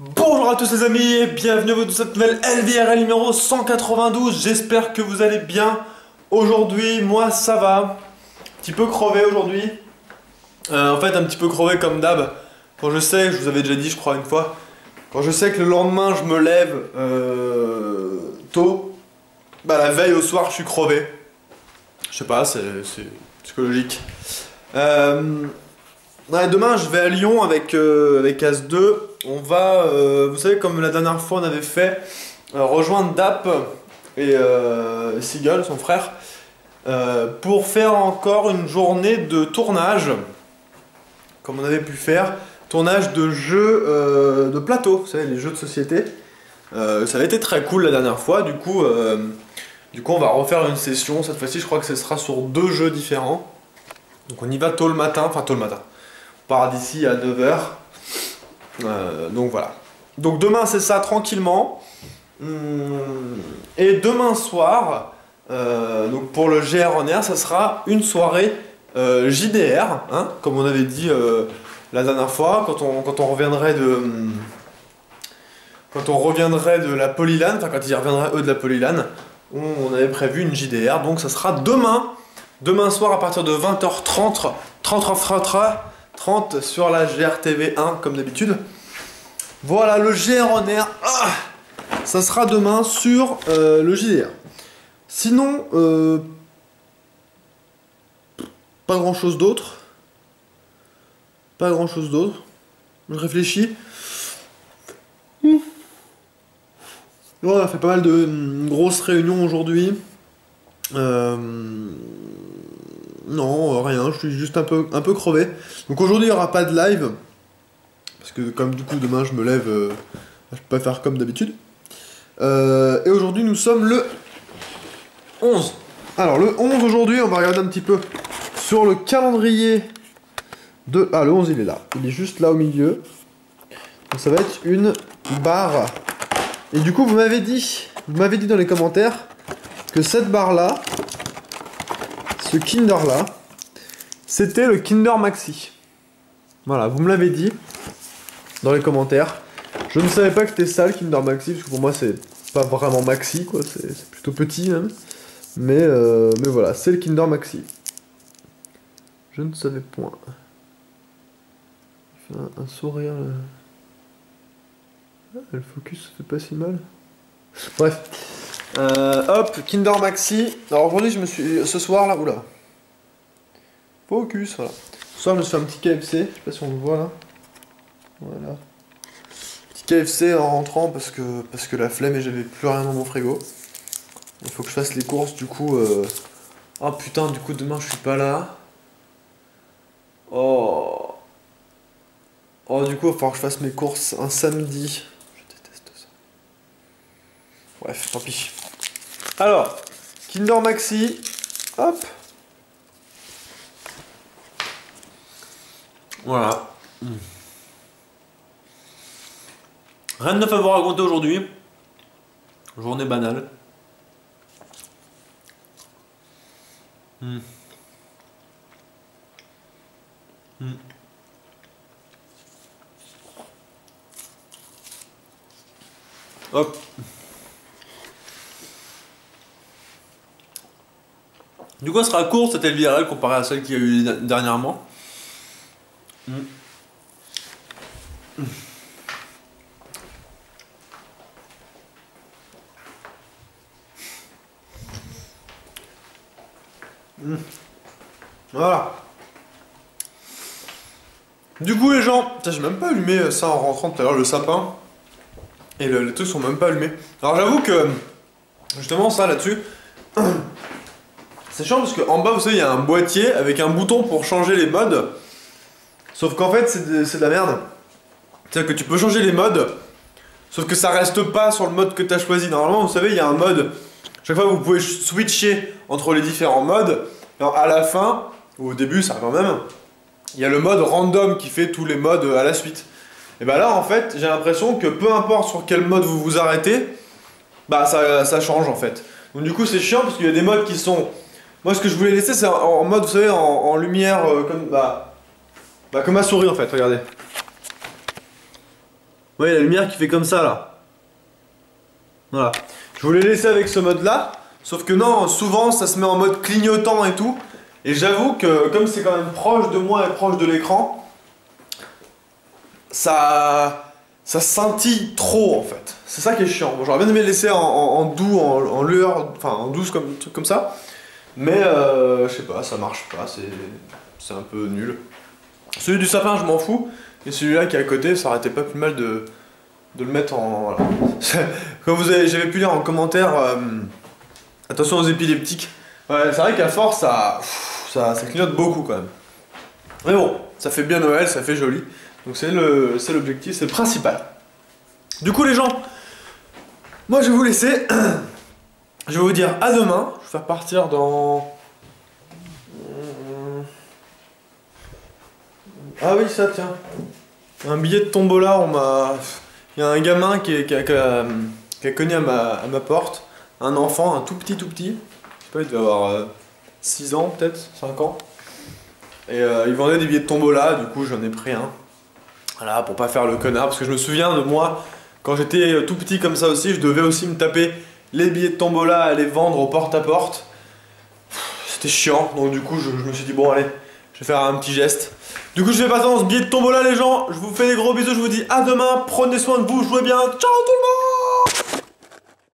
Bonjour à tous les amis et bienvenue dans cette nouvelle LVRL numéro 192. J'espère que vous allez bien. Aujourd'hui, moi ça va. Un petit peu crevé aujourd'hui. En fait, un petit peu crevé comme d'hab. Quand je sais, je vous avais déjà dit je crois une fois, quand je sais que le lendemain je me lève tôt, bah la veille au soir je suis crevé. Je sais pas, c'est psychologique. Ouais, demain je vais à Lyon avec As2. On va, vous savez, comme la dernière fois on avait fait, rejoindre Dap et Seagull, son frère, pour faire encore une journée de tournage, comme on avait pu faire, tournage de jeux de plateau, vous savez, les jeux de société. Ça avait été très cool la dernière fois, du coup on va refaire une session, cette fois-ci je crois que ce sera sur 2 jeux différents. Donc on y va tôt le matin, enfin tôt le matin. On part d'ici à 9 h. Donc voilà. Donc demain c'est ça tranquillement. Et demain soir, donc pour le GR ça sera une soirée JDR, hein, comme on avait dit la dernière fois, quand on reviendrait de la Polylan, enfin quand ils reviendraient eux de la Polylan, on avait prévu une JDR, donc ça sera demain soir à partir de 20h30, 30 sur la GRTV1 comme d'habitude. Voilà le GR ça sera demain sur le JDR. Sinon, pas grand chose d'autre. Pas grand chose d'autre. Je réfléchis. Ouais, on a fait pas mal de grosses réunions aujourd'hui. Non, rien, je suis juste un peu crevé. Donc aujourd'hui il n'y aura pas de live. Parce que comme du coup demain je me lève, je peux pas faire comme d'habitude. Et aujourd'hui nous sommes le 11. Alors le 11 aujourd'hui, on va regarder un petit peu sur le calendrier de... Ah, le 11 il est là, il est juste là au milieu. Donc ça va être une barre. Et du coup vous m'avez dit dans les commentaires que cette barre là, ce Kinder là, c'était le Kinder Maxi. Voilà, vous me l'avez dit dans les commentaires. Je ne savais pas que c'était ça le Kinder Maxi, parce que pour moi c'est pas vraiment Maxi quoi, c'est plutôt petit même. Mais voilà, c'est le Kinder Maxi. Je ne savais point. Il fait un sourire là. Ah, le focus fait pas si mal. Bref. Hop, Kinder Maxi. Alors aujourd'hui ce soir là, oula. Focus, voilà. Ce soir je me suis fait un petit KFC, je sais pas si on le voit là. Voilà. Petit KFC en rentrant parce que la flemme et j'avais plus rien dans mon frigo. Il faut que je fasse les courses du coup. Oh putain, du coup demain je suis pas là. Oh du coup il va falloir que je fasse mes courses un samedi. Je déteste ça. Bref, tant pis. Alors, Kinder Maxi. Hop. Voilà. Rien de neuf à vous raconter aujourd'hui. Journée banale. Hop. Du coup, elle sera courte cette LVRL comparée à celle qu'il y a eu dernièrement. Voilà. Du coup les gens, j'ai même pas allumé ça en rentrant tout à l'heure, le sapin. Et les trucs sont même pas allumés. Alors j'avoue que, justement ça là-dessus, c'est chiant parce qu'en bas vous savez il y a un boîtier avec un bouton pour changer les modes. Sauf qu'en fait c'est de la merde. C'est-à-dire que tu peux changer les modes, sauf que ça reste pas sur le mode que tu as choisi. Normalement vous savez il y a un mode, chaque fois vous pouvez switcher entre les différents modes. Alors, à la fin, ou au début ça quand même, il y a le mode random qui fait tous les modes à la suite. Et bah là en fait j'ai l'impression que peu importe sur quel mode vous vous arrêtez, bah ça change en fait. Donc du coup c'est chiant parce qu'il y a des modes qui sont... Moi ce que je voulais laisser c'est en mode vous savez en lumière comme... Bah comme ma souris en fait, regardez. voyez la lumière qui fait comme ça là. Voilà. Je voulais laisser avec ce mode là. Sauf que non, souvent ça se met en mode clignotant et tout. Et j'avoue que comme c'est quand même proche de moi et proche de l'écran, ça scintille trop en fait. C'est ça qui est chiant. Bon, j'aurais bien aimé le laisser en doux, en lueur, enfin en douce comme, truc comme ça. Mais je sais pas, ça marche pas, c'est un peu nul. Celui du sapin, je m'en fous. Et celui-là qui est à côté, ça aurait été pas plus mal de le mettre en... Voilà. Comme j'avais pu lire en commentaire, attention aux épileptiques. Ouais, c'est vrai qu'à force, ça clignote beaucoup quand même. Mais bon, ça fait bien Noël, ça fait joli. Donc c'est l'objectif, c'est le principal. Du coup les gens, moi je vais vous laisser. Je vais vous dire à demain. Je vais faire partir dans... Ah oui ça tiens. Un billet de tombola, il y a un gamin qui a cogné à ma porte. Un enfant, un tout petit. Je sais pas, il devait avoir 6 ans peut-être, 5 ans. Et il vendait des billets de tombola, du coup j'en ai pris un. Voilà, pour pas faire le connard, parce que je me souviens de moi, quand j'étais tout petit comme ça aussi, je devais aussi me taper les billets de tombola à les vendre au porte-à-porte. C'était chiant, donc du coup je me suis dit bon allez, je vais faire un petit geste. Du coup je vais passer dans ce billet de tombola les gens, je vous fais des gros bisous, je vous dis à demain, prenez soin de vous, jouez bien, ciao tout le monde!